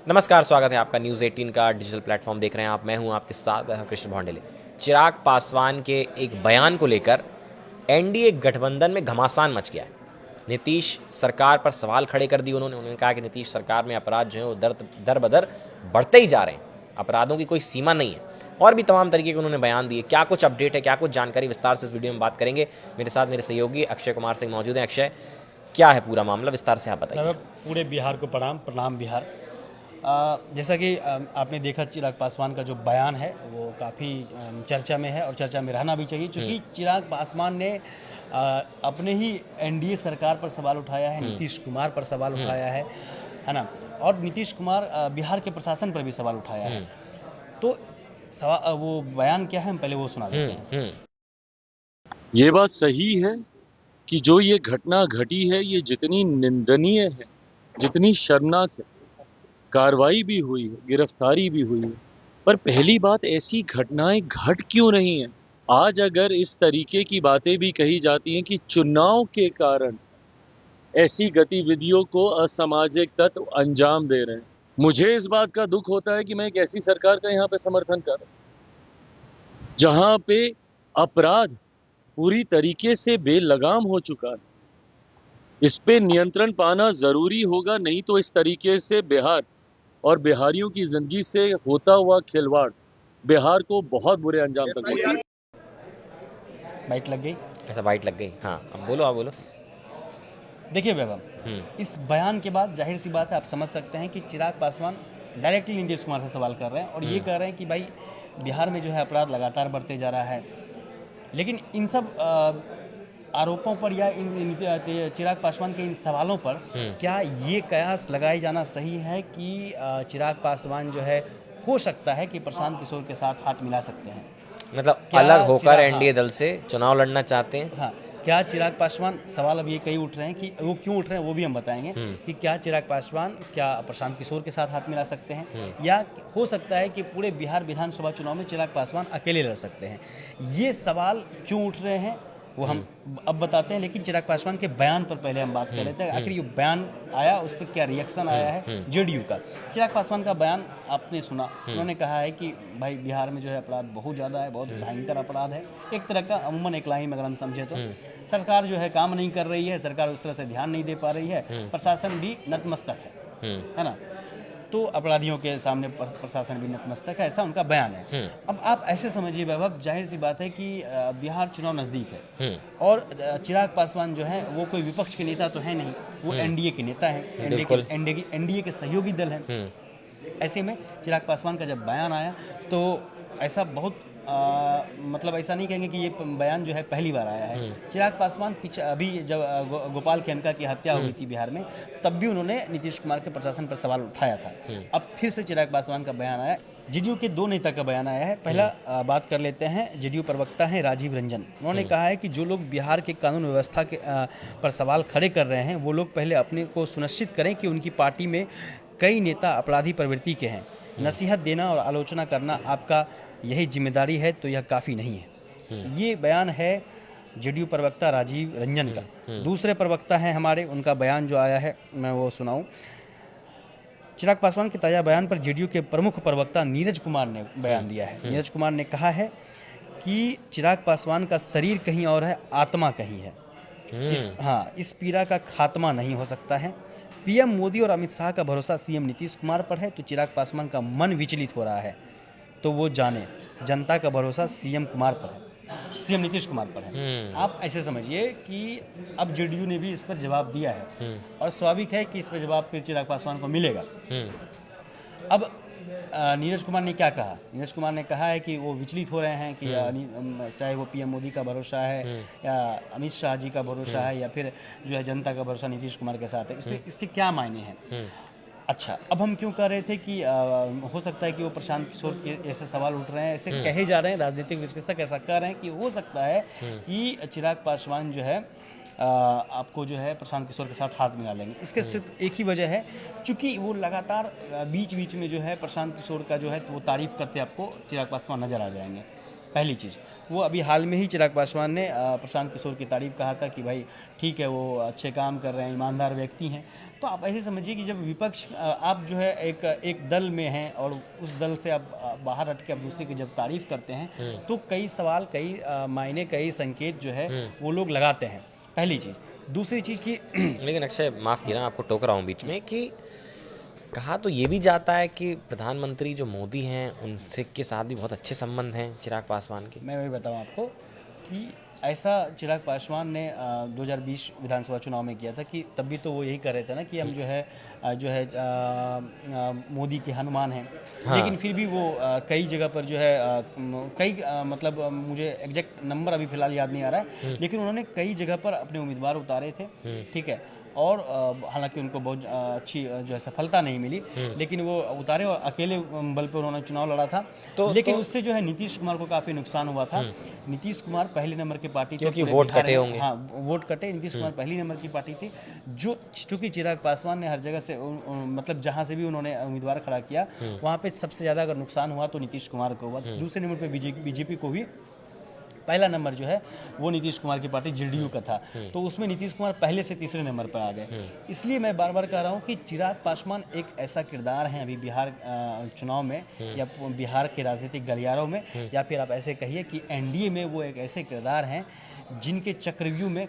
नमस्कार, स्वागत है आपका न्यूज़ 18 का डिजिटल प्लेटफॉर्म देख रहे हैं आप। मैं हूं आपके साथ कृष्ण भौंडेले। चिराग पासवान के एक बयान को लेकर एनडीए गठबंधन में घमासान मच गया है। नीतीश सरकार पर सवाल खड़े कर दिए उन्होंने कहा कि नीतीश सरकार में अपराध जो है वो दर बदर बढ़ते ही जा रहे हैं, अपराधों की कोई सीमा नहीं है। और भी तमाम तरीके के उन्होंने बयान दिए। क्या कुछ अपडेट है, क्या कुछ जानकारी, विस्तार से इस वीडियो में बात करेंगे। मेरे साथ मेरे सहयोगी अक्षय कुमार सिंह मौजूद हैं। अक्षय, क्या है पूरा मामला, विस्तार से आप बताइए। पूरे बिहार को प्रणाम बिहार। जैसा कि आपने देखा, चिराग पासवान का जो बयान है वो काफ़ी चर्चा में है और चर्चा में रहना भी चाहिए, क्योंकि चिराग पासवान ने अपने ही एनडीए सरकार पर सवाल उठाया है, नीतीश कुमार पर सवाल उठाया है ना। और नीतीश कुमार बिहार के प्रशासन पर भी सवाल उठाया है। तो वो बयान क्या है, हम पहले वो सुना देते हैं। ये बात सही है कि जो ये घटना घटी है ये जितनी निंदनीय है, जितनी शर्मनाक है, कार्रवाई भी हुई है, गिरफ्तारी भी हुई है, पर पहली बात, ऐसी घटनाएं घट क्यों रही हैं? आज अगर इस तरीके की बातें भी कही जाती हैं कि चुनाव के कारण ऐसी गतिविधियों को असामाजिक तत्व अंजाम दे रहे हैं, मुझे इस बात का दुख होता है कि मैं एक ऐसी सरकार का यहाँ पे समर्थन कर रहा हूं जहां पे अपराध पूरी तरीके से बेलगाम हो चुका है। इस पे नियंत्रण पाना जरूरी होगा, नहीं तो इस तरीके से बिहार और बिहारियों की जिंदगी से होता हुआ खिलवाड़ बिहार को बहुत बुरे अंजाम तक पहुंचा। बाइट लग गई। ऐसा बाइट लग गई। हाँ, अब बोलो, आप बोलो। देखिए वैभव, इस बयान के बाद जाहिर सी बात है, आप समझ सकते हैं कि चिराग पासवान डायरेक्टली नीतीश कुमार से सवाल कर रहे हैं और ये कह रहे हैं कि भाई बिहार में जो है अपराध लगातार बढ़ते जा रहा है। लेकिन इन सब आरोपों पर या इन चिराग पासवान के इन सवालों पर क्या ये कयास लगाए जाना सही है कि चिराग पासवान जो है, हो सकता है कि प्रशांत किशोर के साथ हाथ मिला सकते हैं, मतलब अलग होकर एनडीए दल से चुनाव लड़ना चाहते हैं। हाँ, क्या चिराग पासवान, सवाल अब ये कई उठ रहे हैं कि वो क्यों उठ रहे हैं वो भी हम बताएंगे कि क्या चिराग पासवान क्या प्रशांत किशोर के साथ हाथ मिला सकते हैं, या हो सकता है कि पूरे बिहार विधानसभा चुनाव में चिराग पासवान अकेले लड़ सकते हैं। ये सवाल क्यों उठ रहे हैं वो हम अब बताते हैं, लेकिन चिराग पासवान के बयान पर पहले हम बात कर लेते हैं। आखिर ये बयान आया, उस पर क्या रिएक्शन आया है जेडीयू का। चिराग पासवान का बयान आपने सुना, उन्होंने कहा है कि भाई बिहार में जो है अपराध बहुत ज़्यादा है, बहुत भयंकर अपराध है। एक तरह का अमूमन एक लाइन में अगर हम समझे तो सरकार जो है काम नहीं कर रही है, सरकार उस तरह से ध्यान नहीं दे पा रही है, प्रशासन भी नतमस्तक है ना। तो अपराधियों के सामने प्रशासन भी नतमस्तक है, ऐसा उनका बयान है। अब आप ऐसे समझिए वैभव, जाहिर सी बात है कि बिहार चुनाव नज़दीक है और चिराग पासवान जो है वो कोई विपक्ष के नेता तो है नहीं, वो एनडीए के नेता हैं, एनडीए के सहयोगी दल हैं। ऐसे में चिराग पासवान का जब बयान आया तो ऐसा बहुत मतलब ऐसा नहीं कहेंगे कि ये बयान जो है पहली बार आया है। चिराग पासवान अभी जब गोपाल खेमका की हत्या हुई थी बिहार में, तब भी उन्होंने नीतीश कुमार के प्रशासन पर सवाल उठाया था। अब फिर से चिराग पासवान का बयान आया। जेडीयू के दो नेता का बयान आया है। पहला बात कर लेते हैं, जेडीयू प्रवक्ता हैं राजीव रंजन। उन्होंने कहा है कि जो लोग बिहार के कानून व्यवस्था के पर सवाल खड़े कर रहे हैं, वो लोग पहले अपने को सुनिश्चित करें कि उनकी पार्टी में कई नेता अपराधी प्रवृत्ति के हैं। नसीहत देना और आलोचना करना आपका यही जिम्मेदारी है, तो यह काफ़ी नहीं है। ये बयान है जेडीयू प्रवक्ता राजीव रंजन का। दूसरे प्रवक्ता हैं हमारे, उनका बयान जो आया है मैं वो सुनाऊं। चिराग पासवान के ताज़ा बयान पर जेडीयू के प्रमुख प्रवक्ता नीरज कुमार ने बयान दिया है। नीरज कुमार ने कहा है कि चिराग पासवान का शरीर कहीं और है, आत्मा कहीं है। इस पीड़ा का खात्मा नहीं हो सकता है। पीएम मोदी और अमित शाह का भरोसा सीएम नीतीश कुमार पर है, तो चिराग पासवान का मन विचलित हो रहा है, तो वो जाने जनता का भरोसा सीएम कुमार पर है, सीएम नीतीश कुमार पर है। आप ऐसे समझिए कि अब जेडीयू ने भी इस पर जवाब दिया है और स्वाभाविक है कि इस पर जवाब फिर चिराग पासवान को मिलेगा। अब नीरज कुमार ने क्या कहा? नीरज कुमार ने कहा है कि वो विचलित हो रहे हैं कि चाहे वो पीएम मोदी का भरोसा है या अमित शाह जी का भरोसा है या फिर जो है जनता का भरोसा नीतीश कुमार के साथ है। इसके क्या मायने हैं? अच्छा, अब हम क्यों कह रहे थे कि हो सकता है कि वो प्रशांत किशोर के ऐसे सवाल उठ रहे हैं, ऐसे कहे जा रहे हैं, राजनीतिक विश्लेषक ऐसा कह रहे हैं कि हो सकता है कि चिराग पासवान जो है आपको जो है प्रशांत किशोर के साथ हाथ मिला लेंगे। इसके सिर्फ एक ही वजह है, चूंकि वो लगातार बीच बीच में जो है प्रशांत किशोर का जो है तो वो तारीफ करते आपको चिराग पासवान नजर आ जाएंगे, पहली चीज़। वो अभी हाल में ही चिराग पासवान ने प्रशांत किशोर की तारीफ कहा था कि भाई ठीक है, वो अच्छे काम कर रहे हैं, ईमानदार व्यक्ति हैं। तो आप ऐसे समझिए कि जब विपक्ष आप जो है एक दल में हैं और उस दल से आप बाहर हट के आप दूसरे की जब तारीफ करते हैं तो कई सवाल, कई मायने, कई संकेत जो है वो लोग लगाते हैं, पहली चीज़। दूसरी चीज़ की लेकिन अक्षय, माफ़ कीजिए आपको टोक रहा हूँ बीच में, कि कहा तो ये भी जाता है कि प्रधानमंत्री जो मोदी हैं उनसे के साथ भी बहुत अच्छे संबंध हैं चिराग पासवान के। मैं वही बताऊँ आपको कि ऐसा चिराग पासवान ने 2020 विधानसभा चुनाव में किया था कि तब भी तो वो यही कर रहे थे ना कि हम जो है मोदी के हनुमान हैं। हाँ। लेकिन फिर भी वो कई जगह पर जो है मतलब मुझे एग्जैक्ट नंबर अभी फिलहाल याद नहीं आ रहा है, लेकिन उन्होंने कई जगह पर अपने उम्मीदवार उतारे थे, ठीक है। और हालांकि उनको बहुत अच्छी जो है सफलता नहीं मिली, लेकिन वो उतारे और अकेले बल पर उन्होंने चुनाव लड़ा था। लेकिन उससे जो है नीतीश कुमार को काफ़ी नुकसान हुआ था। नीतीश कुमार पहले नंबर की पार्टी थी, क्योंकि वोट कटे होंगे। हाँ, वोट कटे। नीतीश कुमार पहली नंबर की पार्टी थी, जो चूँकि चिराग पासवान ने हर जगह से मतलब जहाँ से भी उन्होंने उम्मीदवार खड़ा किया वहाँ पे सबसे ज़्यादा अगर नुकसान हुआ तो नीतीश कुमार को हुआ। दूसरे नंबर पर बीजेपी को भी, पहला नंबर जो है वो नीतीश कुमार की पार्टी जेडीयू का था, तो उसमें नीतीश कुमार पहले से तीसरे नंबर पर आ गए। इसलिए मैं बार बार कह रहा हूँ कि चिराग पासवान एक ऐसा किरदार है अभी बिहार चुनाव में या बिहार के राजनीतिक गलियारों में, या फिर आप ऐसे कहिए कि एनडीए में वो एक ऐसे किरदार हैं जिनके चक्रव्यूह में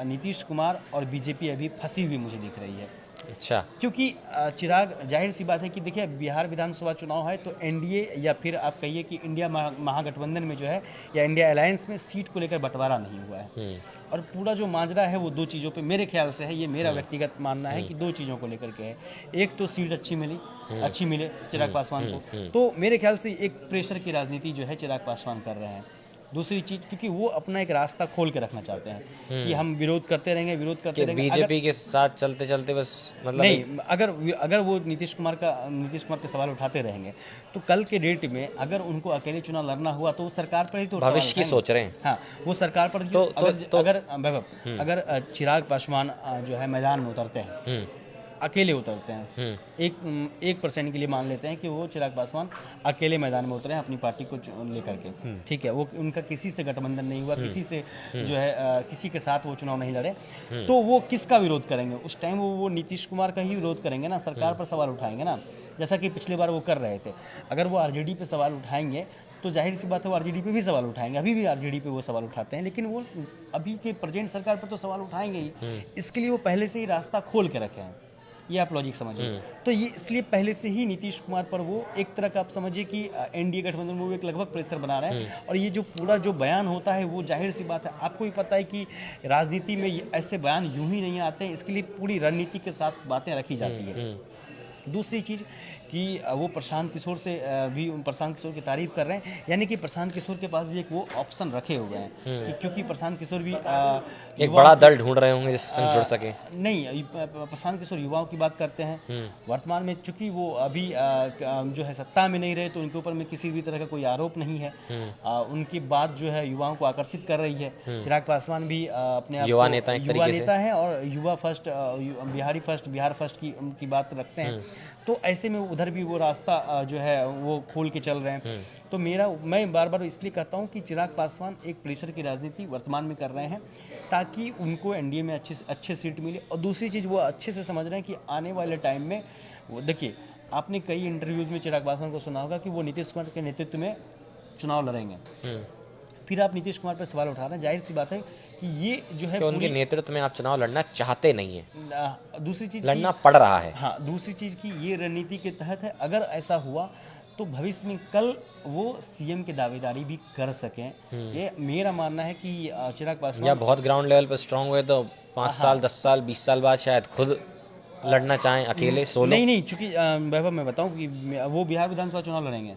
नीतीश कुमार और बीजेपी अभी फंसी हुई मुझे दिख रही है। अच्छा, क्योंकि चिराग, जाहिर सी बात है कि देखिए बिहार विधानसभा चुनाव है तो एनडीए या फिर आप कहिए कि इंडिया महागठबंधन में जो है या इंडिया अलायंस में सीट को लेकर बंटवारा नहीं हुआ है। और पूरा जो माजरा है वो दो चीज़ों पे मेरे ख्याल से है, ये मेरा व्यक्तिगत मानना है कि दो चीज़ों को लेकर के है। एक तो सीट अच्छी मिले चिराग पासवान को, तो मेरे ख्याल से एक प्रेशर की राजनीति जो है चिराग पासवान कर रहे हैं। दूसरी चीज़, क्योंकि वो अपना एक रास्ता खोल के रखना चाहते हैं कि हम विरोध करते रहेंगे बीजेपी के साथ चलते चलते बस मतलब नहीं, अगर वो नीतीश कुमार पे सवाल उठाते रहेंगे तो कल के डेट में अगर उनको अकेले चुनाव लड़ना हुआ तो वो सरकार पर ही तो भविष्य की सोच रहे हैं। हाँ, वो सरकार पर अगर चिराग पासवान जो है मैदान में उतरते हैं, अकेले उतरते हैं, 1% के लिए मान लेते हैं कि वो चिराग पासवान अकेले मैदान में उतरे हैं अपनी पार्टी को लेकर के, ठीक है, वो उनका किसी से गठबंधन नहीं हुआ, किसी से जो है किसी के साथ वो चुनाव नहीं लड़े, तो वो किसका विरोध करेंगे उस टाइम? वो नीतीश कुमार का ही विरोध करेंगे ना, सरकार पर सवाल उठाएंगे ना, जैसा कि पिछली बार वो कर रहे थे। अगर वो आरजेडी पे सवाल उठाएंगे तो जाहिर सी बात है वो आरजेडी पे भी सवाल उठाएंगे, अभी भी आरजेडी पे वो सवाल उठाते हैं, लेकिन वो अभी के प्रेजेंट सरकार पर तो सवाल उठाएंगे ही। इसके लिए वो पहले से ही रास्ता खोल के रखे हैं, ये आप लॉजिक समझिए। तो ये इसलिए पहले से ही नीतीश कुमार पर वो एक तरह का आप समझिए कि एनडीए गठबंधन में वो एक लगभग प्रेशर बना रहे हैं। और ये जो पूरा जो बयान होता है वो जाहिर सी बात है, आपको भी पता है कि राजनीति में ऐसे बयान यूं ही नहीं आते हैं, इसके लिए पूरी रणनीति के साथ बातें रखी जाती है। दूसरी चीज़ कि वो प्रशांत किशोर की तारीफ कर रहे हैं, यानी कि प्रशांत किशोर के पास भी एक वो ऑप्शन रखे हुए हैं कि क्योंकि प्रशांत किशोर भी एक बड़ा दल ढूंढ रहे होंगे जिससे जुड़ सके। नहीं, प्रशांत किशोर युवाओं की बात करते हैं। वर्तमान में चूंकि वो अभी जो है सत्ता में नहीं रहे तो उनके ऊपर में किसी भी तरह का कोई आरोप नहीं है। उनकी बात जो है युवाओं को आकर्षित कर रही है। चिराग पासवान भी अपने आप युवा नेता है और युवा फर्स्ट, बिहार फर्स्ट की बात रखते हैं। तो ऐसे में उधर भी वो रास्ता जो है वो खोल के चल रहे हैं। तो मैं बार बार इसलिए कहता हूँ कि चिराग पासवान एक प्रेशर की राजनीति वर्तमान में कर रहे हैं ताकि उनको एनडीए में अच्छे सीट मिले। और दूसरी चीज़ वो अच्छे से समझ रहे हैं कि आने वाले टाइम में वो देखिए, आपने कई इंटरव्यूज़ में चिराग पासवान को सुना होगा कि वो नीतीश कुमार के नेतृत्व में चुनाव लड़ेंगे। फिर आप नीतीश कुमार पर सवाल उठा रहे हैं, जाहिर सी बात है कि ये जो है उनके नेतृत्व में आप चुनाव लड़ना चाहते नहीं है, दूसरी चीज़ लड़ना पड़ रहा है। हाँ, दूसरी चीज़ की ये रणनीति के तहत है। अगर ऐसा हुआ तो भविष्य में कल वो सीएम की दावेदारी भी कर सकें। ये मेरा मानना है कि चिराग पासवान या बहुत ग्राउंड लेवल पर स्ट्रांग हुए तो 5 साल 10 साल 20 साल बाद शायद खुद लड़ना चाहें अकेले, सोलो। नहीं, चूंकि वैभव मैं बताऊं कि वो बिहार विधानसभा चुनाव लड़ेंगे,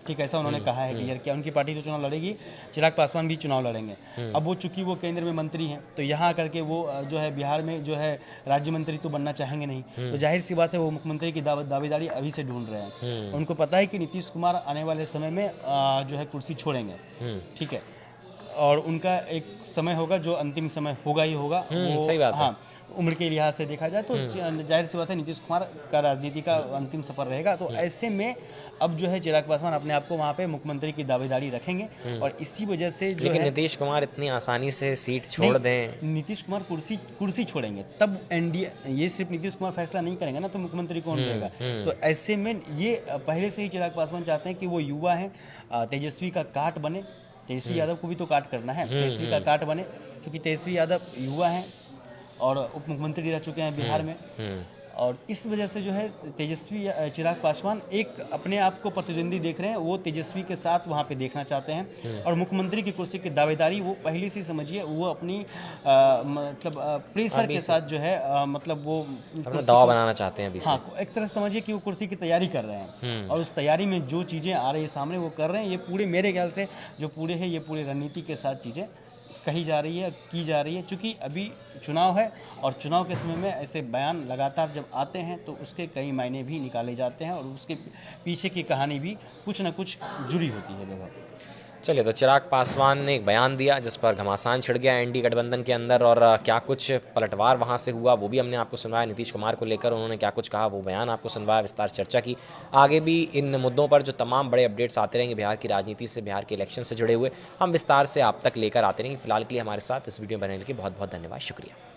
ठीक है, ऐसा उन्होंने कहा है क्लियर किया। उनकी पार्टी तो चुनाव लड़ेगी, चिराग पासवान भी चुनाव लड़ेंगे। अब वो चूंकि वो केंद्र में मंत्री हैं तो यहाँ करके वो जो है बिहार में जो है राज्य मंत्री तो बनना चाहेंगे नहीं, तो जाहिर सी बात है वो मुख्यमंत्री की दावेदारी अभी से ढूंढ रहे हैं। उनको पता है कि नीतीश कुमार आने वाले समय में जो है कुर्सी छोड़ेंगे, ठीक है। और उनका एक समय होगा जो अंतिम समय होगा ही होगा। सही बात है। हाँ, उम्र के लिहाज से देखा जाए तो जाहिर सी बात है नीतीश कुमार का राजनीति का अंतिम सफर रहेगा। तो ऐसे में अब जो है चिराग पासवान अपने आप को वहाँ पे मुख्यमंत्री की दावेदारी रखेंगे और इसी वजह से जो लेकिन है नीतीश कुमार इतनी आसानी से सीट छोड़ दें, नीतीश कुमार कुर्सी छोड़ेंगे तब एनडीए, ये सिर्फ नीतीश कुमार फैसला नहीं करेंगे ना, तो मुख्यमंत्री कौन रहेगा। तो ऐसे में ये पहले से ही चिराग पासवान चाहते हैं कि वो युवा हैं, तेजस्वी का काट बने। तेजस्वी यादव को भी तो काट करना है, तेजस्वी का काट बने, क्योंकि तेजस्वी यादव युवा हैं और उप मुख्यमंत्री रह चुके हैं बिहार में। और इस वजह से जो है तेजस्वी चिराग पासवान एक अपने आप को प्रतिद्वंदी देख रहे हैं, वो तेजस्वी के साथ वहाँ पे देखना चाहते हैं। और मुख्यमंत्री की कुर्सी की दावेदारी वो पहले से समझिए वो अपनी मतलब प्रेशर के साथ जो है मतलब वो अपना दवा बनाना चाहते हैं अभी से। हाँ, एक तरह से समझिए कि वो कुर्सी की तैयारी कर रहे हैं और उस तैयारी में जो चीज़ें आ रही है सामने वो कर रहे हैं। ये पूरे मेरे ख्याल से जो पूरे है ये पूरे रणनीति के साथ चीज़ें कही जा रही है, की जा रही है। चूँकि अभी चुनाव है और चुनाव के समय में ऐसे बयान लगातार जब आते हैं तो उसके कई मायने भी निकाले जाते हैं और उसके पीछे की कहानी भी कुछ ना कुछ जुड़ी होती है लगभग। चलिए, तो चिराग पासवान ने एक बयान दिया जिस पर घमासान छिड़ गया एनडीए गठबंधन के अंदर, और क्या कुछ पलटवार वहां से हुआ वो भी हमने आपको सुनवाया। नीतीश कुमार को लेकर उन्होंने क्या कुछ कहा वो बयान आपको सुनवाया, विस्तार चर्चा की। आगे भी इन मुद्दों पर जो तमाम बड़े अपडेट्स आते रहेंगे बिहार की राजनीति से, बिहार के इलेक्शन से जुड़े हुए, हम विस्तार से आप तक लेकर आते रहेंगे। फिलहाल के लिए हमारे साथ इस वीडियो में बनने के लिए बहुत बहुत धन्यवाद, शुक्रिया।